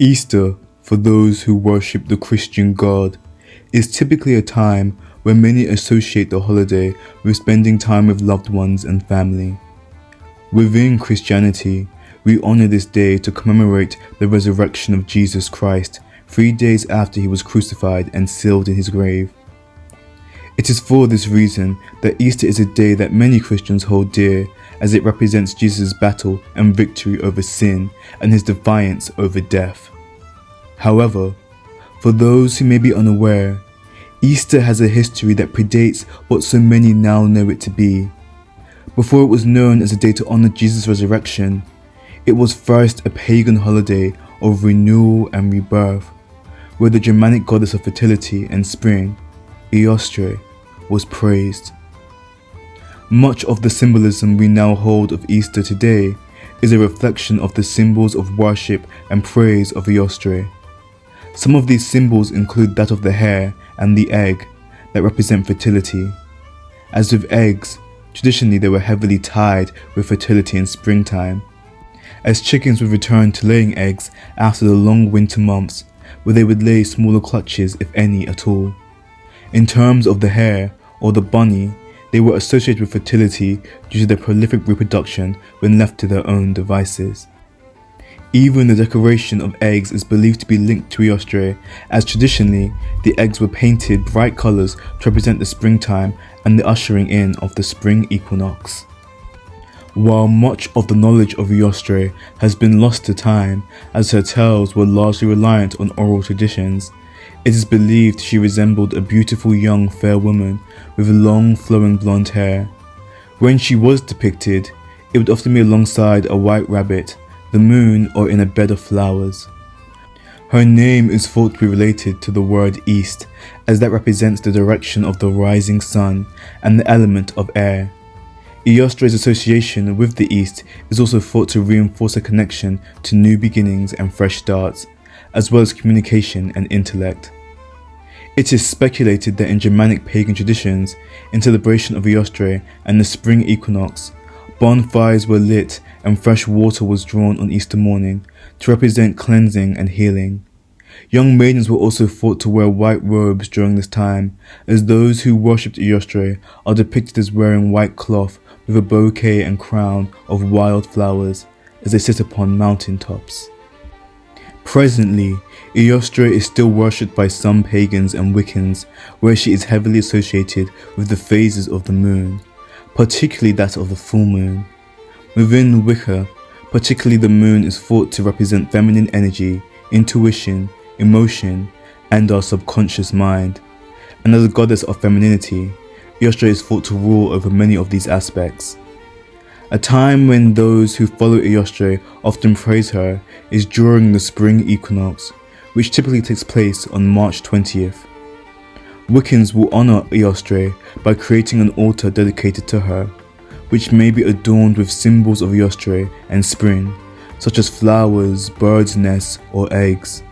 Easter, for those who worship the Christian God, is typically a time where many associate the holiday with spending time with loved ones and family. Within Christianity, we honor this day to commemorate the resurrection of Jesus Christ 3 days after he was crucified and sealed in his grave. It is for this reason that Easter is a day that many Christians hold dear, as it represents Jesus' battle and victory over sin and his defiance over death. However, for those who may be unaware, Easter has a history that predates what so many now know it to be. Before it was known as a day to honor Jesus' resurrection, it was first a pagan holiday of renewal and rebirth, where the Germanic goddess of fertility and spring, Eostre, was praised. Much of the symbolism we now hold of Easter today is a reflection of the symbols of worship and praise of Eostre. Some of these symbols include that of the hare and the egg that represent fertility. As with eggs, traditionally they were heavily tied with fertility in springtime, as chickens would return to laying eggs after the long winter months, where they would lay smaller clutches if any at all. In terms of the hare or the bunny, they were associated with fertility due to their prolific reproduction when left to their own devices. Even the decoration of eggs is believed to be linked to Eostre, as traditionally the eggs were painted bright colours to represent the springtime and the ushering in of the spring equinox. While much of the knowledge of Eostre has been lost to time, as her tales were largely reliant on oral traditions, it is believed she resembled a beautiful young fair woman with long flowing blonde hair. When she was depicted, it would often be alongside a white rabbit, the moon, or in a bed of flowers. Her name is thought to be related to the word east, as that represents the direction of the rising sun and the element of air. Eostre's association with the east is also thought to reinforce a connection to new beginnings and fresh starts, as well as communication and intellect. It is speculated that in Germanic pagan traditions, in celebration of Eostre and the spring equinox, bonfires were lit and fresh water was drawn on Easter morning to represent cleansing and healing. Young maidens were also thought to wear white robes during this time, as those who worshipped Eostre are depicted as wearing white cloth with a bouquet and crown of wild flowers as they sit upon mountain tops. Presently, Eostre is still worshipped by some pagans and Wiccans, where she is heavily associated with the phases of the moon, particularly that of the full moon. Within Wicca, particularly the moon is thought to represent feminine energy, intuition, emotion, and our subconscious mind. And as a goddess of femininity, Eostre is thought to rule over many of these aspects. A time when those who follow Eostre often praise her is during the spring equinox, which typically takes place on March 20th. Wiccans will honor Eostre by creating an altar dedicated to her, which may be adorned with symbols of Eostre and spring, such as flowers, birds' nests, or eggs.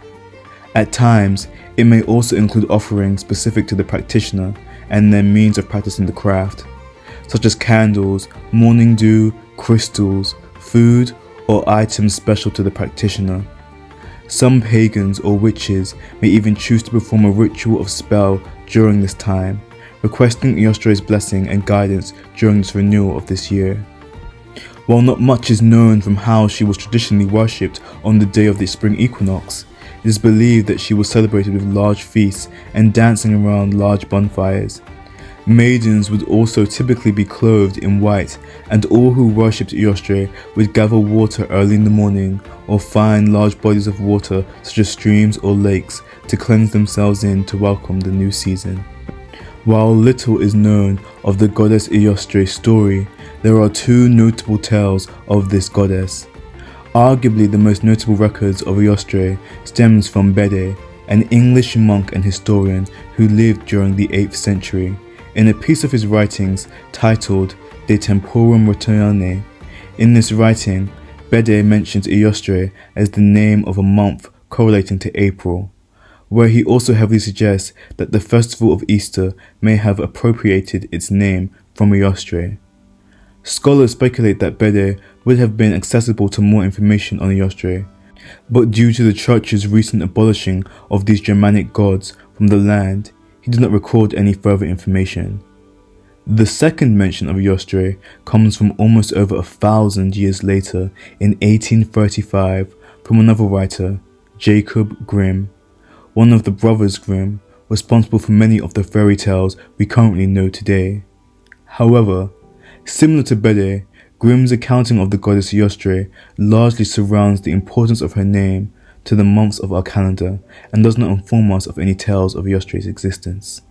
At times, it may also include offerings specific to the practitioner and their means of practicing the craft, such as candles, morning dew, crystals, food, or items special to the practitioner. Some pagans or witches may even choose to perform a ritual of spell during this time, requesting Eostre's blessing and guidance during this renewal of this year. While not much is known from how she was traditionally worshipped on the day of the spring equinox, it is believed that she was celebrated with large feasts and dancing around large bonfires. Maidens would also typically be clothed in white, and all who worshipped Eostre would gather water early in the morning or find large bodies of water such as streams or lakes to cleanse themselves in to welcome the new season. While little is known of the goddess Eostre's story, there are two notable tales of this goddess. Arguably the most notable records of Eostre stems from Bede, an English monk and historian who lived during the 8th century. In a piece of his writings titled De Temporum Ratione, in this writing, Bede mentions Eostre as the name of a month correlating to April, where he also heavily suggests that the festival of Easter may have appropriated its name from Eostre. Scholars speculate that Bede would have been accessible to more information on Eostre, But due to the church's recent abolishing of these Germanic gods from the land, he did not record any further information. The second mention of Eostre comes from almost over 1,000 years later in 1835 from another writer, Jacob Grimm, one of the brothers Grimm, responsible for many of the fairy tales we currently know today. However, similar to Bede, Grimm's accounting of the goddess Eostre largely surrounds the importance of her name to the months of our calendar and does not inform us of any tales of Eostre's existence.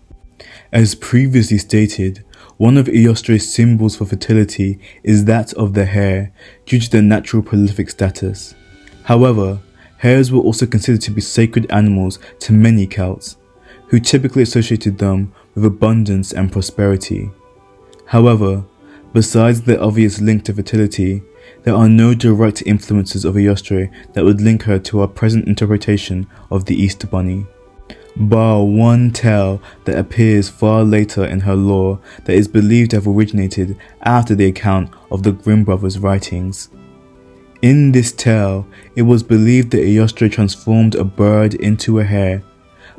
As previously stated, one of Eostre's symbols for fertility is that of the hare due to their natural prolific status. However, hares were also considered to be sacred animals to many Celts, who typically associated them with abundance and prosperity. However, besides the obvious link to fertility, there are no direct influences of Eostre that would link her to our present interpretation of the Easter Bunny, bar one tale that appears far later in her lore that is believed to have originated after the account of the Grimm brothers' writings. In this tale, it was believed that Eostre transformed a bird into a hare,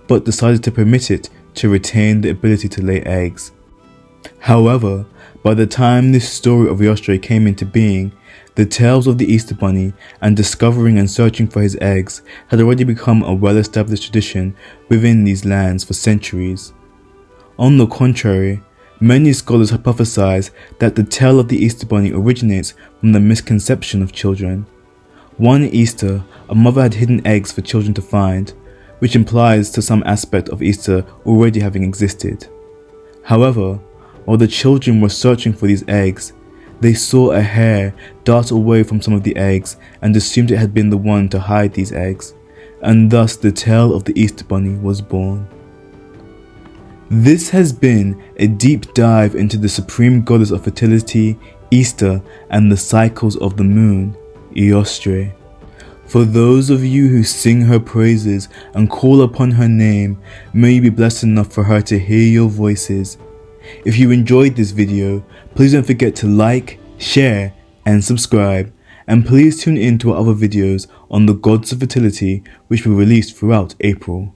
but decided to permit it to retain the ability to lay eggs. However, by the time this story of Eostre came into being, the tales of the Easter Bunny and discovering and searching for his eggs had already become a well-established tradition within these lands for centuries. On the contrary, many scholars hypothesize that the tale of the Easter Bunny originates from the misconception of children. One Easter, a mother had hidden eggs for children to find, which implies to some aspect of Easter already having existed. However, while the children were searching for these eggs, they saw a hare dart away from some of the eggs and assumed it had been the one to hide these eggs, and thus the tale of the Easter Bunny was born. This has been a deep dive into the supreme goddess of fertility, Easter, and the cycles of the moon, Eostre. For those of you who sing her praises and call upon her name, may you be blessed enough for her to hear your voices. If you enjoyed this video, please don't forget to like, share, and subscribe, and please tune in to our other videos on the gods of fertility which will be released throughout April.